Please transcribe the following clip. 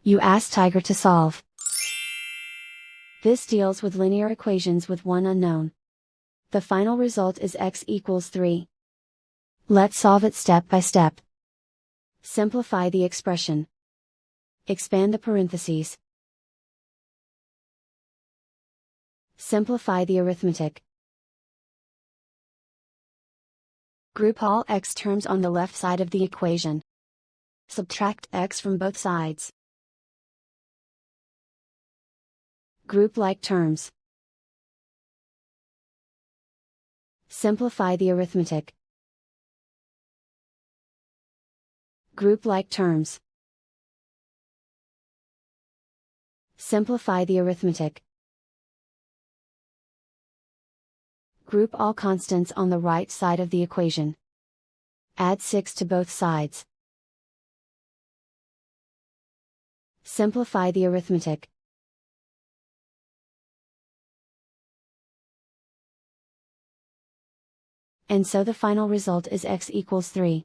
You ask Tiger to solve. This deals with linear equations with one unknown. The final result is x equals 3. Let's solve it step by step. Simplify the expression. Expand the parentheses. Simplify the arithmetic. Group all x terms on the left side of the equation. Subtract x from both sides. Group like terms. Simplify the arithmetic. Group like terms. Simplify the arithmetic. Group all constants on the right side of the equation. Add 6 to both sides. Simplify the arithmetic. And so the final result is x equals 3.